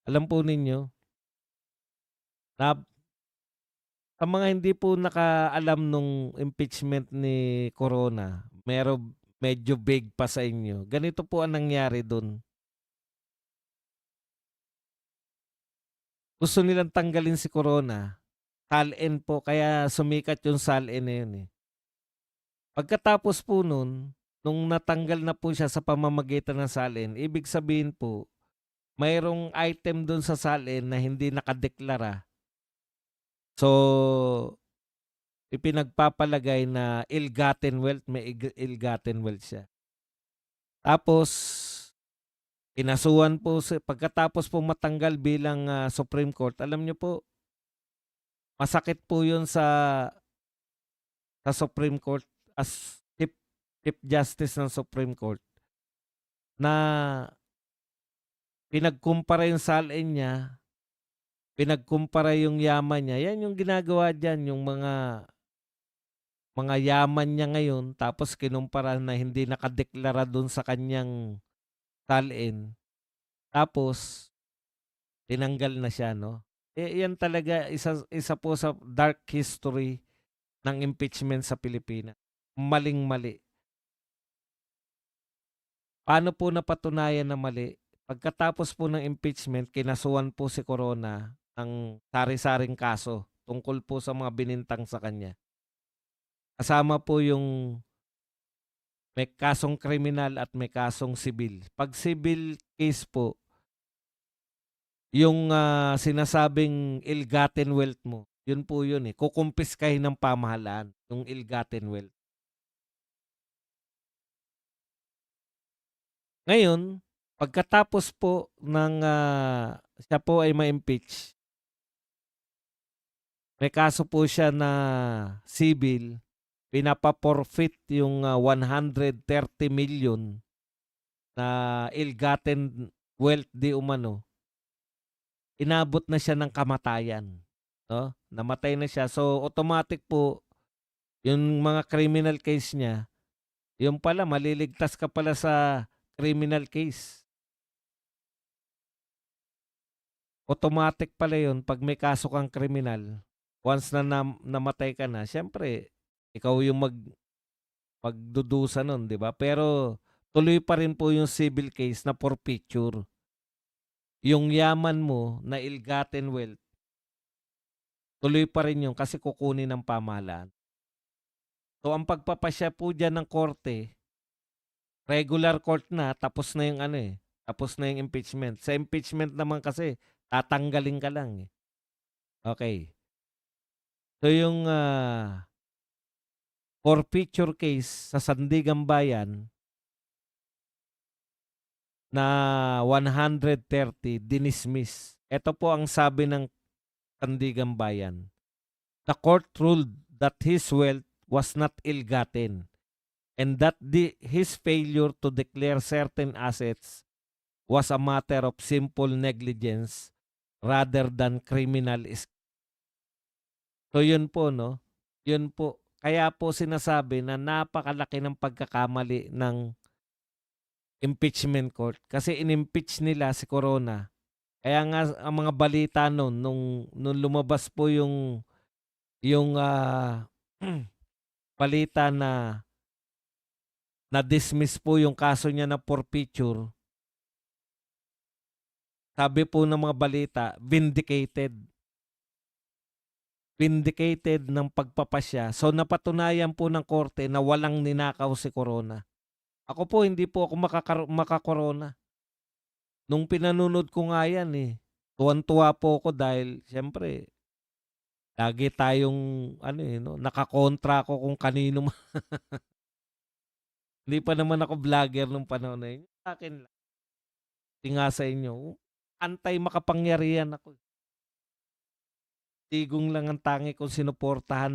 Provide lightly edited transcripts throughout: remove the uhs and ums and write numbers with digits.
Alam po ninyo na sa mga hindi po nakaalam nung impeachment ni Corona, medyo vague pa sa inyo, ganito po ang nangyari dun. Gusto nilang tanggalin si Corona, SALN po, kaya sumikat yung SALN na yun, eh. Pagkatapos po nun, nung natanggal na po siya sa pamamagitan ng SALN, ibig sabihin po, mayroong item dun sa SALN na hindi nakadeklara. So, ipinagpapalagay na ill-gotten wealth, may ill-gotten wealth siya. Tapos, kinasuhan po pagkatapos po matanggal bilang Supreme Court, alam niyo po, masakit po yun sa Supreme Court as Chief Justice ng Supreme Court na pinagkumpara yung salin niya, pinagkumpara yung yaman niya. Yan yung ginagawa diyan, yung mga yaman niya ngayon tapos kinumpara na hindi nakadeklara dun sa kanyang salin. Tapos tinanggal na siya, no? Yan talaga isa po sa dark history ng impeachment sa Pilipinas. Maling-mali. Paano po napatunayan na mali? Pagkatapos po ng impeachment, kinasuhan po si Corona ng sari-saring kaso tungkol po sa mga binintang sa kanya. Kasama po yung may kasong kriminal at may kasong sibil. 'Pag civil case po, yung sinasabing ill-gotten wealth mo, yun po yun, eh, kukumpiskahin ng pamahalaan yung ill-gotten wealth. Ngayon, pagkatapos po ng siya po ay ma-impeach, may kaso po siya na civil, pinapa-forfeit yung 130 million na ill-gotten wealth di umano. Inabot na siya ng kamatayan, 'no? Namatay na siya. So, automatic po yung mga criminal case niya, yun pala maliligtas ka pala sa criminal case. Automatic pala yun 'pag may kaso kang kriminal. Once na namatay ka na, siyempre ikaw yung magdudusa nun, 'di ba? Pero tuloy pa rin po yung civil case na forfeiture. Yung yaman mo na ill-gotten wealth, tuloy pa rin yun kasi kukunin ng pamahalaan. So ang pagpapasya po diyan ng korte, regular court na, tapos na yung ano, eh, tapos na yung impeachment. Sa impeachment naman kasi tatanggalin ka lang, eh. Okey. So yung forfeiture case sa Sandigan Bayan na 130 dinismiss. Ito po ang sabi ng Sandigan Bayan. The court ruled that his wealth was not ill-gotten and that his failure to declare certain assets was a matter of simple negligence rather than criminal. So yun po, no? Yun po. Kaya po sinasabi na napakalaki ng pagkakamali ng impeachment court kasi inimpeach nila si Corona. Kaya nga ang mga balita nun nung lumabas po yung balita na na-dismiss po yung kaso niya na forfeiture, sabi po ng mga balita, vindicated. Vindicated ng pagpapasya. So napatunayan po ng korte na walang ninakaw si Corona. Ako po hindi po ako makakorona. Nung pinanonood ko nga yan, eh, tuwang-tuwa po ako dahil siyempre lagi tayong ano, eh, 'no, nakakontra ako kung kanino hindi pa naman ako vlogger nung panahon na yun. Sa'kin lang, di nga sa inyo, anti-makapangyarihan ako, eh. Digong lang ang tangi kong sinuportahan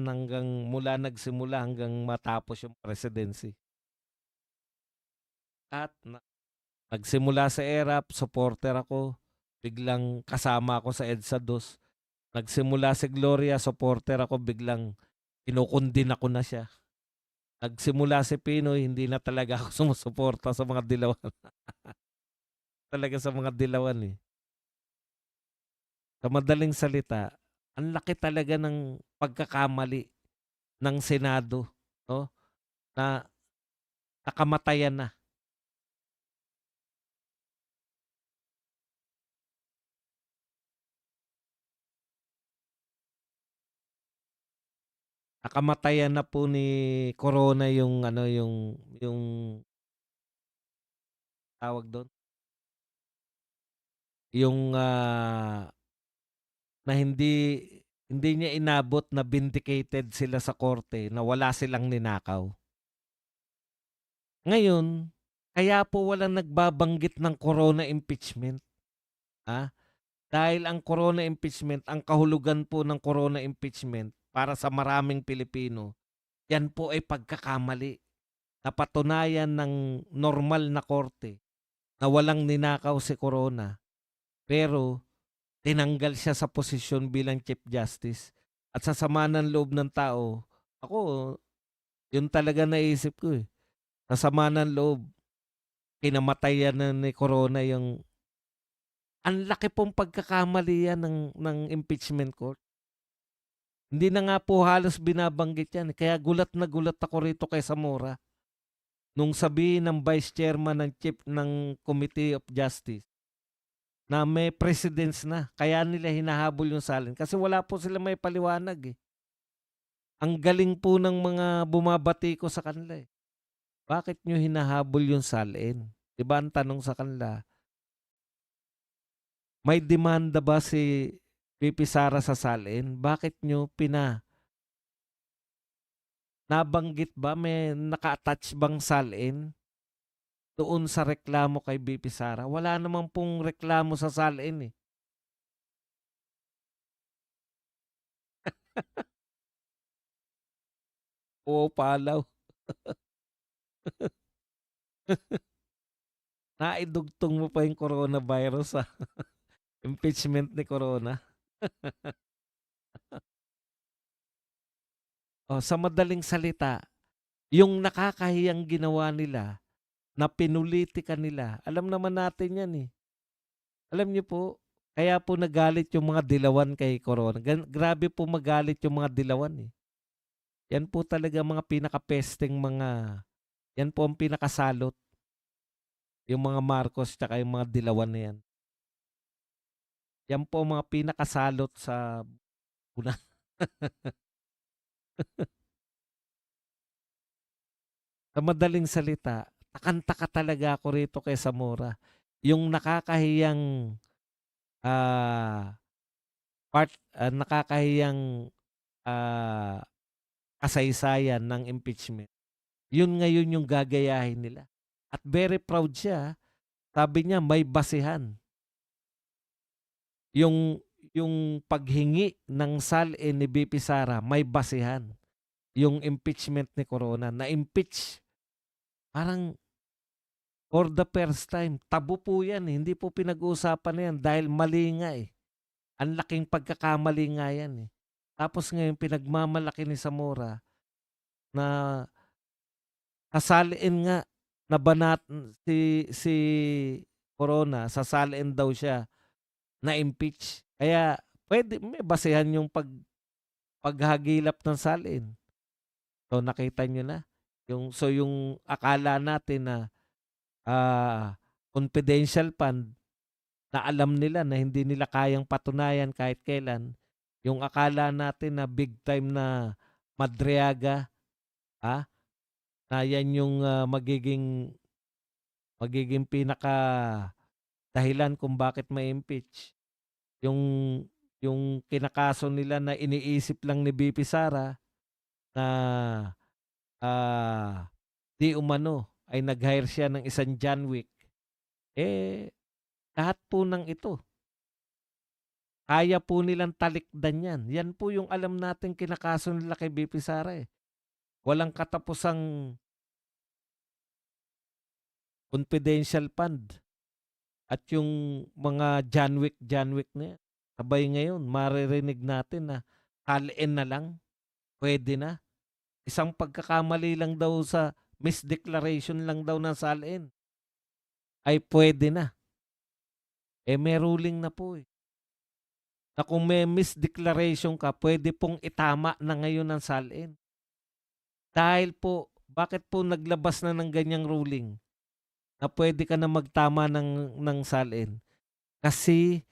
mula nagsimula hanggang matapos yung presidency. At nagsimula sa ERAP, supporter ako, biglang kasama ako sa EDSA 2. Nagsimula si Gloria, supporter ako, biglang kinukundin ako na siya. Nagsimula si Pinoy, hindi na talaga ako sumusuporta sa mga dilawan. Talaga sa mga dilawan, eh. Sa madaling salita, ang laki talaga ng pagkakamali ng Senado, 'no, na nakamatayan na. Nakamatayan na po ni Corona yung ano, yung tawag dun, yung, na hindi niya inabot na vindicated sila sa korte na wala silang ninakaw. Ngayon, kaya po walang nagbabanggit ng Corona impeachment, ah, dahil ang Corona impeachment, ang kahulugan po ng Corona impeachment para sa maraming Pilipino, yan po ay pagkakamali. Napatunayan ng normal na korte na walang ninakaw si Corona, pero tinanggal siya sa posisyon bilang Chief Justice. At sa sama ng loob ng tao, ako, yun talaga naisip ko, eh. Sa sama ng loob, kinamatayan na ni Corona yung ang laki pong pagkakamali yan ng impeachment court. Hindi na nga po halos binabanggit yan, eh. Kaya gulat na gulat ako rito kay Zamora nung sabihin ng Vice Chairman ng Chief ng Committee of Justice na may precedents na, kaya nila hinahabol yung salin kasi wala po sila may paliwanag, eh. Ang galing po ng mga bumabati ko sa kanila, eh. Bakit niyo hinahabol yung salin? 'Di ba ang tanong sa kanila, may demanda ba si VP Sara sa salin? Bakit niyo nabanggit ba, may naka-attach bang salin doon sa reklamo kay VP Sara? Wala naman pong reklamo sa salin, eh. Pumapalaw. Naidugtong mo pa yung coronavirus sa impeachment ni Corona. Oh, sa madaling salita, yung nakakahiyang ginawa nila, na pinulitika nila, alam naman natin yan, eh. Alam niyo po, kaya po nagalit yung mga dilawan kay Corona. Grabe po magalit yung mga dilawan, eh. Yan po talaga mga pinakapesteng mga, yan po ang pinakasalot, yung mga Marcos tsaka yung mga dilawan na yan. Yan po ang mga pinakasalot sa una. Sa madaling salita, takang-taka talaga ako rito kay Zamora. Yung nakakahiyang, ah, nakakahiyang, ah, kasaysayan ng impeachment. Yun ngayon yung gagayahin nila. At very proud siya. Sabi niya may basehan. Yung yung paghingi ng salin ni VP Sara may basehan. Yung impeachment ni Corona, na-impeach. Parang for the first time, tabu po yan, eh. Hindi po pinag-uusapan na yan dahil mali nga, eh. Ang laking pagkakamali nga yan, eh. Tapos ngayon pinagmamalaki ni Zamora na sasaliin nga na banat si Corona, sasaliin daw siya na impeach. Kaya pwede may basehan yung paghagilap ng salin. So nakita niyo na yung akala natin na confidential fund na alam nila na hindi nila kayang patunayan kahit kailan. Yung akala natin na big time na Madriaga, ah, na yan yung magiging pinaka dahilan kung bakit ma-impeach. Yung yung kinakaso nila na iniisip lang ni VP Sara na ah, di umano ay nag-hire siya ng isang John Wick. Eh, lahat po ng ito, kaya po nilang talikdan yan. Yan po yung alam natin kinakaso nila kay VP Sara, eh. Walang katapusang confidential fund at yung mga John Wick na yan. Sabay ngayon, maririnig natin na haliin na lang, pwede na. Isang pagkakamali lang daw sa misdeclaration lang daw ng salin, ay pwede na. Eh, may ruling na po, eh. na kung may misdeclaration ka, pwede pong itama na ngayon ang salin. Dahil po, bakit po naglabas na ng ganyang ruling na pwede ka na magtama ng salin? Kasi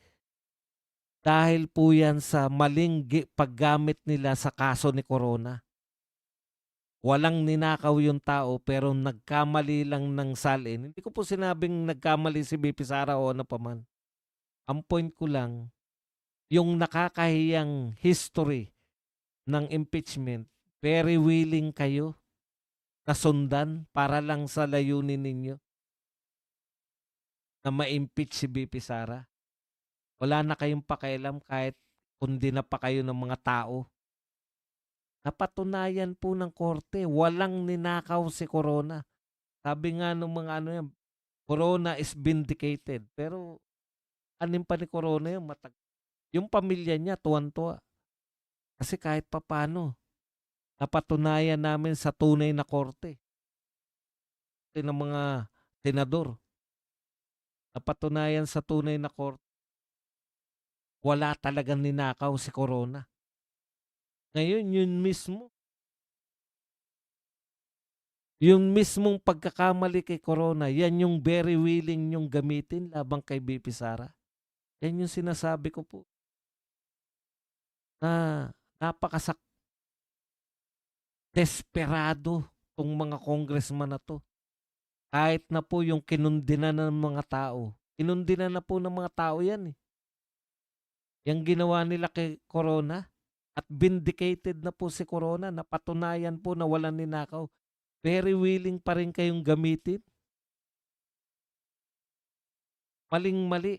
dahil po yan sa maling paggamit nila sa kaso ni Corona. Walang ninakaw yung tao pero nagkamali lang ng salin. Hindi ko po sinabing nagkamali si BP Sara o ano pa man. Ang point ko lang, yung nakakahiyang history ng impeachment, very willing kayo na sundan para lang sa layunin ninyo na ma-impeach si BP Sara. Wala na kayong pakialam kahit kundi na pa kayo ng mga tao. Napatunayan po ng korte, walang ninakaw si Corona. Sabi nga ng mga ano yan, Corona is vindicated. Pero anim pa ni Corona yung yung pamilya niya tuwan-tuwa. Kasi kahit papano, napatunayan namin sa tunay na korte ng mga senador. Napatunayan sa tunay na korte, wala talagang ninakaw si Corona. Ngayon, yung mismong pagkakamali kay Corona, yan yung very willing yung gamitin labang kay BP Sara. Yan yung sinasabi ko po. Na napakasak desperado tong mga congressman na to. Kahit na po yung kinundina ng mga tao. Kinundina na po ng mga tao yan eh. Yung ginawa nila kay Corona. At vindicated na po si Corona. Napatunayan po na walang ninakaw. Very willing pa rin kayong gamitin. Maling-mali.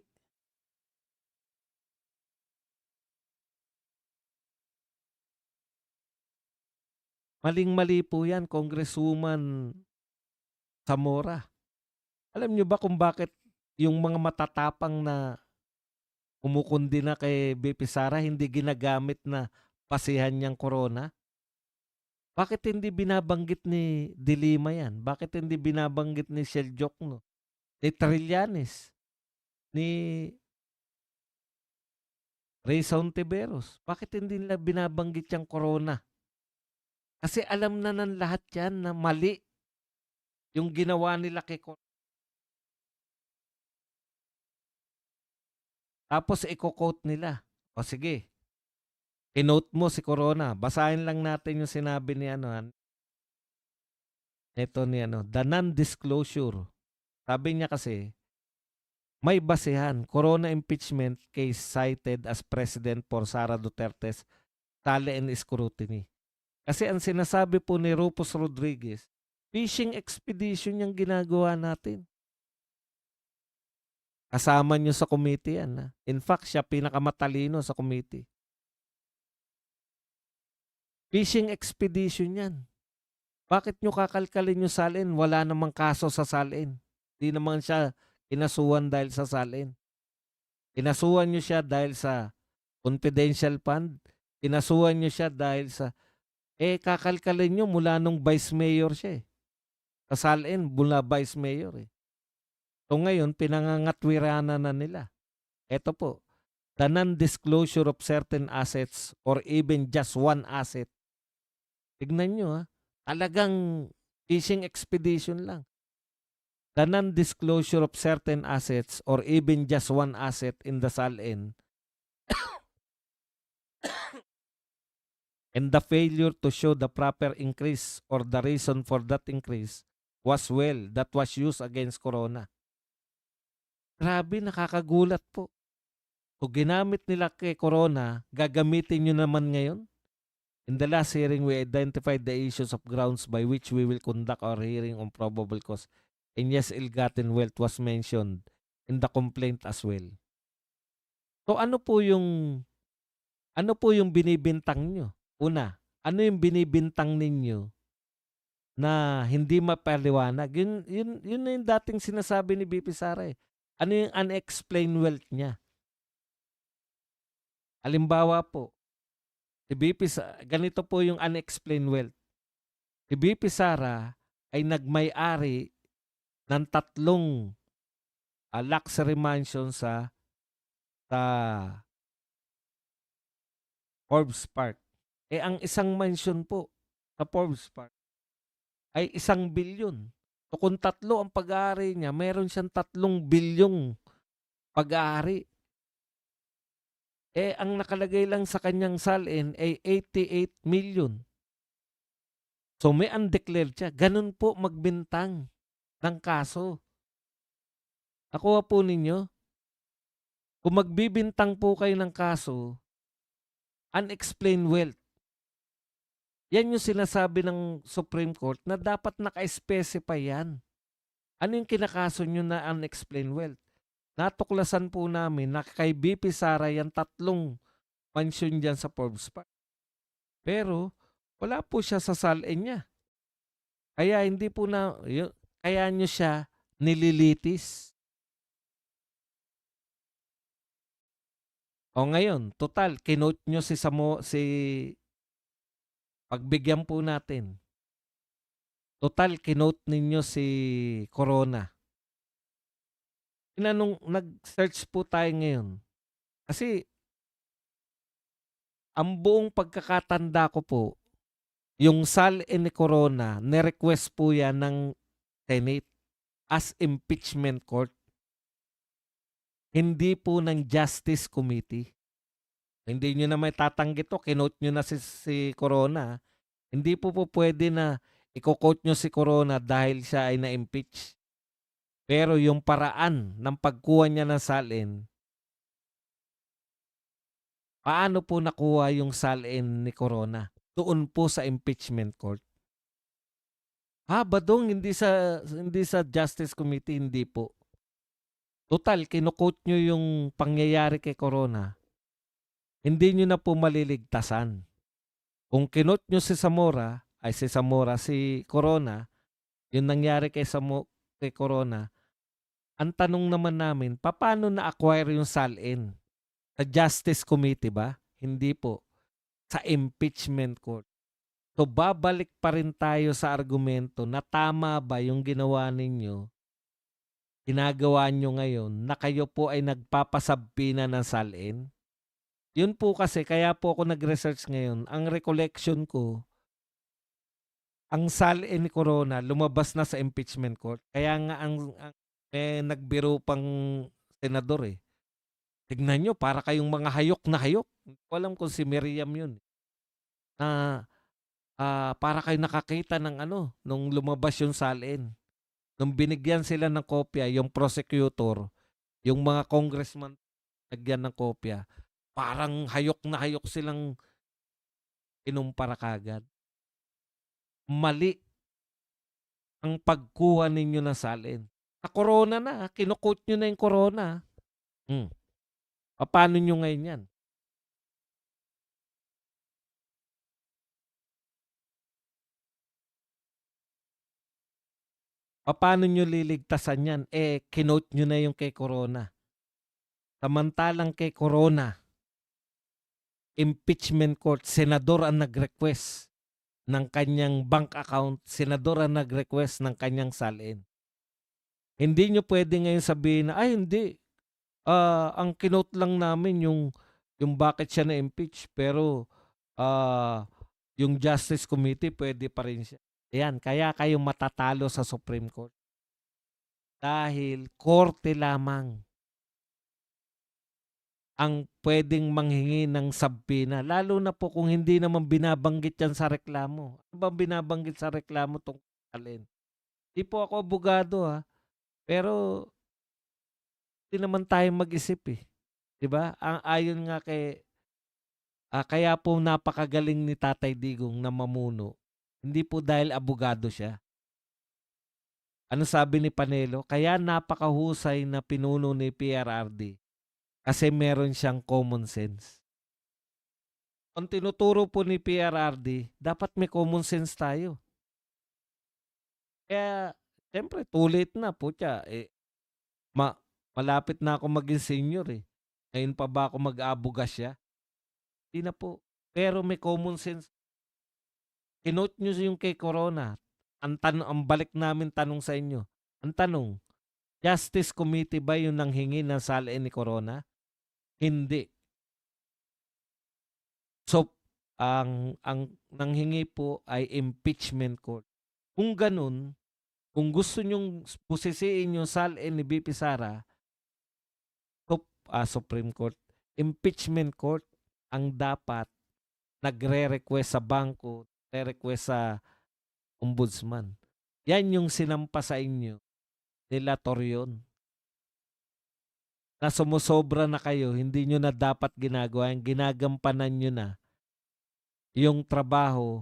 Maling-mali po yan, Congresswoman Zamora. Alam nyo ba kung bakit yung mga matatapang na kumukundi na kay BP Sara hindi ginagamit na pasihan niyang Corona? Bakit hindi binabanggit ni De Lima yan? Bakit hindi binabanggit ni Shell Jokno? Ni Trillanes? Ni Raysa Hontiveros? Bakit hindi nila binabanggit yung Corona? Kasi alam na ng lahat yan na mali yung ginawa nila kay Corona. Tapos i-quote nila. O sige, i-note mo si Corona. Basahin lang natin yung sinabi ni ito ni the non-disclosure. Sabi niya kasi, may basehan. Corona impeachment case cited as President for Sara Duterte's tali and scrutiny. Kasi ang sinasabi po ni Rufus Rodriguez, fishing expedition yung ginagawa natin. Kasama nyo sa committee yan. Ha? In fact, siya pinakamatalino sa committee. Fishing expedition yan. Bakit nyo kakalkalin yung salin? Wala namang kaso sa salin. Hindi naman siya kinasuhan dahil sa salin. Kinasuhan nyo siya dahil sa confidential fund. Kinasuhan nyo siya dahil sa kakalkalin nyo mula nung vice mayor siya eh. Sa salin, mula vice mayor eh. So ngayon, pinangangatwirana na nila. Ito po, the non-disclosure of certain assets or even just one asset. Tignan nyo ha, talagang fishing expedition lang. The non-disclosure of certain assets or even just one asset in the SALN and the failure to show the proper increase or the reason for that increase that was used against Corona. Grabe, nakakagulat po. Kung ginamit nila kay Corona, gagamitin nyo naman ngayon? In the last hearing, we identified the issues of grounds by which we will conduct our hearing on probable cause. And yes, ill-gotten wealth was mentioned in the complaint as well. So ano po yung binibintang nyo? Una, ano yung binibintang ninyo na hindi mapaliwanag? Yun na yung dating sinasabi ni BP Sara eh. Ano yung unexplained wealth niya? Halimbawa po, ganito po yung unexplained wealth. Si BP Sara ay nagmay-ari ng 3 luxury mansion sa Forbes Park. Ang isang mansion po sa Forbes Park ay 1 bilyon. So kung 3 ang pag-aari niya, meron siyang 3 bilyong pag-aari. Ang nakalagay lang sa kanyang salin ay 88 million. So may undeclared siya. Ganun po magbintang ng kaso. Nakuha po ninyo? Kung magbibintang po kayo ng kaso, unexplained wealth. Yan yung sinasabi ng Supreme Court na dapat naka-specify yan. Ano yung kinakaso nyo na unexplained wealth? Natuklasan po namin na kay BP Sara yan 3 mansyon dyan sa Forbes Park. Pero wala po siya sa salin niya. Kaya hindi po kaya nyo siya nililitis. O ngayon, total, kinote nyo si pagbigyan po natin. Total, kinote ninyo si Corona. Nag-search po tayo ngayon. Kasi, ang buong pagkakatanda ko po, yung salin ni Corona, nirequest po yan ng Senate as impeachment court. Hindi po ng Justice Committee. Hindi nyo na may tatanggit to, kinote nyo na si Corona. Hindi po pwede na i-quote nyo si Corona dahil siya ay na-impeach. Pero yung paraan ng pagkuha niya ng salin, paano po nakuha yung salin ni Corona? Doon po sa impeachment court. Badong, hindi sa Justice Committee, hindi po. Total, kinukote nyo yung pangyayari kay Corona. Hindi nyo na po maliligtasan. Kung kinote nyo si Corona, yung nangyari kay Corona, ang tanong naman namin, paano na-acquire yung salin? Sa Justice Committee ba? Hindi po. Sa impeachment court. So babalik pa rin tayo sa argumento na tama ba yung ginawa ninyo, ginagawa nyo ngayon, na kayo po ay nagpapasabpina ng salin? Yun po kasi, kaya po ako nag-research ngayon. Ang recollection ko, ang salin ni Corona lumabas na sa impeachment court. Kaya nga may nagbiro pang senador eh. Tignan nyo, para kayong mga hayok na hayok. Hindi ko alam kung si Miriam yun. Na para kayo nakakita ng nung lumabas yung salin. Nung binigyan sila ng kopya, yung prosecutor, yung mga congressman nagyan ng kopya, parang hayok na hayok silang inumpara kagad. Mali ang pagkuha ninyo ng salin. Sa Corona na, kinukot nyo na yung Corona. Paano nyo ngayon yan? Paano nyo liligtasan yan? Kinote nyo na yung kay Corona. Samantalang kay Corona, impeachment court, senador ang nag-request ng kanyang bank account, senador ang nag-request ng kanyang salin. Hindi nyo pwede ngayon sabihin na, hindi. Ang kinote lang namin yung bakit siya na-impeach, pero yung Justice Committee pwede pa rin siya. Ayan, kaya kayo matatalo sa Supreme Court. Dahil korte lamang ang pwedeng manghingi ng sabpina. Lalo na po kung hindi naman binabanggit yan sa reklamo. Ano ba binabanggit sa reklamo tungkol alin? Di po ako abogado pero hindi naman tayo mag-isip eh. Diba? Ayon nga kaya po napakagaling ni Tatay Digong na mamuno. Hindi po dahil abogado siya. Ano sabi ni Panelo? Kaya napakahusay na pinuno ni PRRD kasi meron siyang common sense. Kung tinuturo po ni PRRD, dapat may common sense tayo. Kaya, siyempre, too late na po siya. Malapit na ako maging senior eh. Ngayon pa ba ako mag-aabuga siya? Hindi na po. Pero may common sense. Kinote nyo yung kay Corona. Ang balik namin tanong sa inyo. Ang tanong, Justice Committee ba yung nanghingi ng salin ni Corona? Hindi. So, ang nanghingi po ay impeachment court. Kung ganun, kung gusto niyong busisiin yung salin ni VP Sara, Supreme Court, impeachment court ang dapat nagre-request sa bangko, nagre-request sa ombudsman. Yan yung sinampa sa inyo nila Torion. Na sumusobra na kayo, hindi nyo na dapat ginagawa, yung ginagampanan nyo na yung trabaho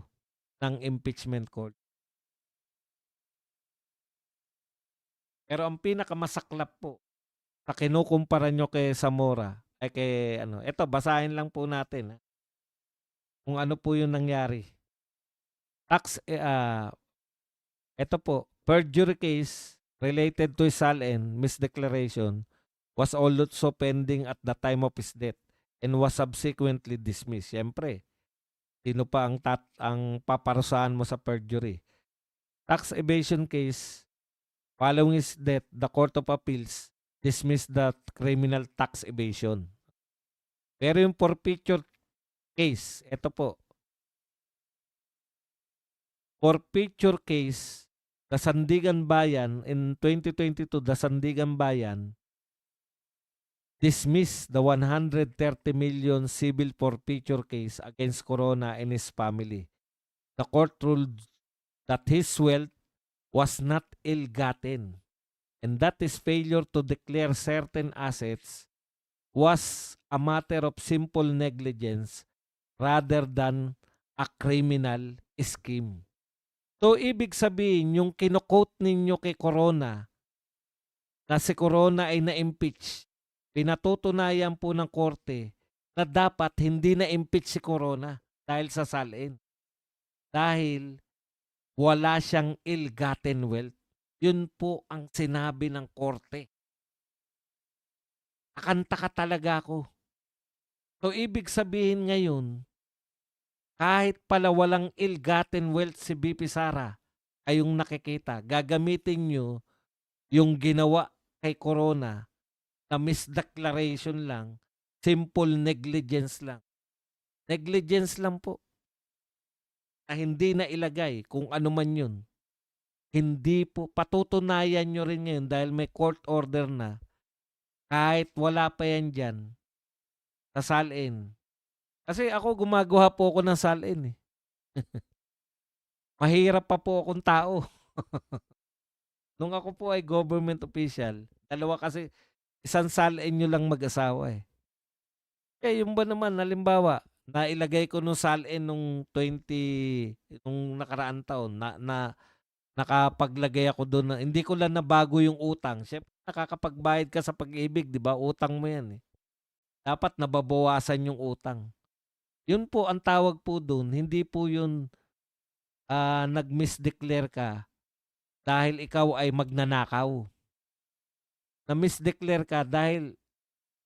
ng impeachment court. Pero ang pinakamasaklap po, sa kinukumpara nyo kay Zamora, ay kay eto basahin lang po natin kung ano po yung nangyari. Eto po, perjury case related to Salin misdeclaration was also pending at the time of his death and was subsequently dismissed. Siyempre, sino pa ang paparusahan mo sa perjury? Tax evasion case, following his death, the Court of Appeals dismissed the criminal tax evasion. Pero yung forfeiture case, ito po, forfeiture case, the Sandigan Bayan, in 2022, the Sandigan Bayan dismissed the 130 million civil forfeiture case against Corona and his family. The court ruled that his wealth was not ill-gotten and that his failure to declare certain assets was a matter of simple negligence rather than a criminal scheme. So, ibig sabihin, yung kino-quote ninyo kay Corona, na si Corona ay na-impeach, pinatutunayan po ng korte na dapat hindi na-impeach si Corona dahil sa salin. Dahil wala siyang ill-gotten wealth. Yun po ang sinabi ng korte. Akanta ka talaga ako. So, ibig sabihin ngayon, kahit pala walang ill-gotten wealth si BP Sara, ay yung nakikita, gagamitin nyo yung ginawa kay Corona na misdeclaration lang, simple negligence lang. Negligence lang po. Na hindi na ilagay kung ano man yun. Hindi po, patutunayan nyo rin ngayon dahil may court order na, kahit wala pa yan dyan, sasalin. Kasi ako gumagawa po ako ng salin eh. Mahirap pa po akong tao. Nung ako po ay government official, dalawa kasi, isang salin nyo lang mag-asawa eh. Eh, yung ba naman, halimbawa, nailagay ko nung salin nung nung nakaraan taon, nakapaglagay ako doon na, hindi ko lang nabago yung utang. Siyempre, nakakapagbayad ka sa pag-ibig, di ba? Utang mo yan eh. Dapat nababawasan yung utang. Yun po ang tawag po doon. Hindi po yun nag-misdeclare ka dahil ikaw ay magnanakaw. Na-misdeclare ka dahil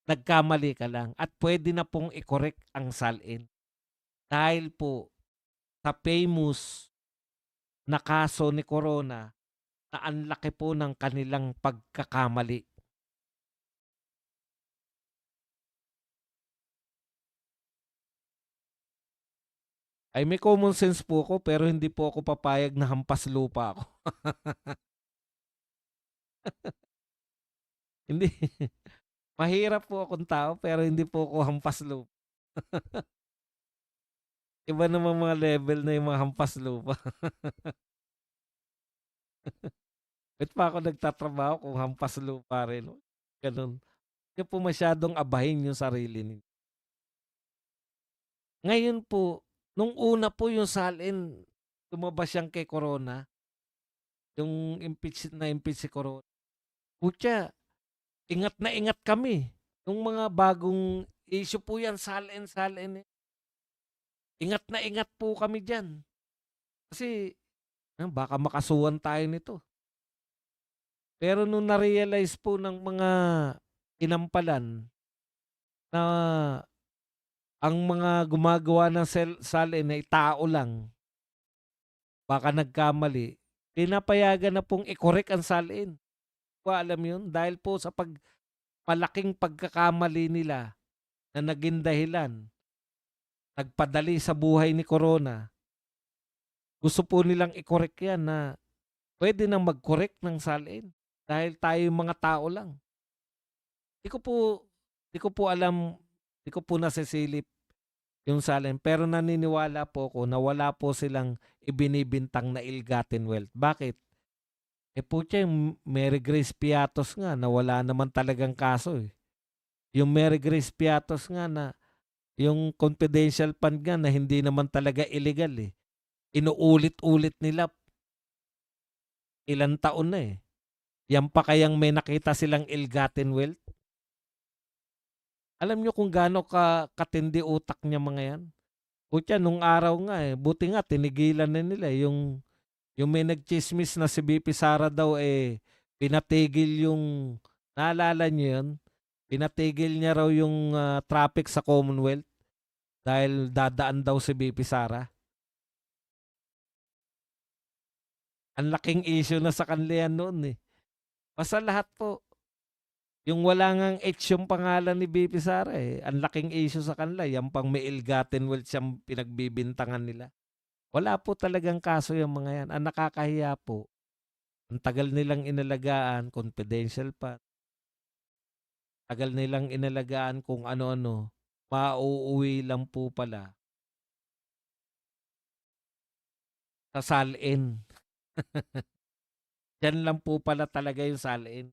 nagkamali ka lang at pwede na pong i-correct ang salin. Dahil po sa famous na kaso ni Corona na ang laki po ng kanilang pagkakamali. Ay may common sense po ako pero hindi po ako papayag na hampas lupa ako. Hindi. Mahirap po akong tao pero hindi po ako hampas lupa. Iba naman mga level na yung mga hampas lupa. Ba't pa ako nagtatrabaho kung hampas lupa rin? Ganun. Hindi po masyadong abahin yung sarili niyo. Ngayon po, nung una po yung salin, lumabas siyang kay Corona, yung impeach si Corona. Putya, ingat na ingat kami. Nung mga bagong issue po yan, salin. Ingat na ingat po kami dyan. Kasi, baka makasuhan tayo nito. Pero nung na-realize po ng mga inampalan na ang mga gumagawa ng salin ay tao lang, baka nagkamali, pinapayagan na pong i-correct ang salin. Alam yun? Dahil po sa malaking pagkakamali nila na naging dahilan nagpadali sa buhay ni Corona, gusto po nilang i-correct yan na pwede nang mag-correct ng salin dahil tayo yung mga tao lang. Di ko po di ko po alam, di ko po nasisilip yung salin pero naniniwala po ako na wala po silang ibinibintang na ill-gotten wealth. Bakit? Putya yung Mary Grace Piatos nga na wala naman talagang kaso, eh. Yung Mary Grace Piatos nga na yung confidential fund nga na hindi naman talaga illegal, eh. Inuulit-ulit nila ilang taon na, eh. Yan pa kayang may nakita silang ill-gotten wealth? Alam niyo kung gaano katindi utak niya mga yan? Putya nung araw nga, eh, buti nga tinigilan na nila, eh, yung may nagtsismis na si BP Sara daw, eh, pinatigil yung naalala niyo yun? Pinatigil niya raw yung, traffic sa Commonwealth dahil dadaan daw si BP Sara. Ang laking issue na sa kanila yan noon, eh. Basta lahat po, yung wala ngang H yung pangalan ni BP Sara, eh, ang laking issue sa kanila, yan pang may ill-gotten wealth siyang pinagbibintangan nila. Wala po talagang kaso yung mga yan. Ang nakakahiya po, ang tagal nilang inalagaan, confidential pa, tagal nilang inalagaan kung ano-ano, mauuwi lang po pala sa salin. Diyan lang po pala talaga yung salin.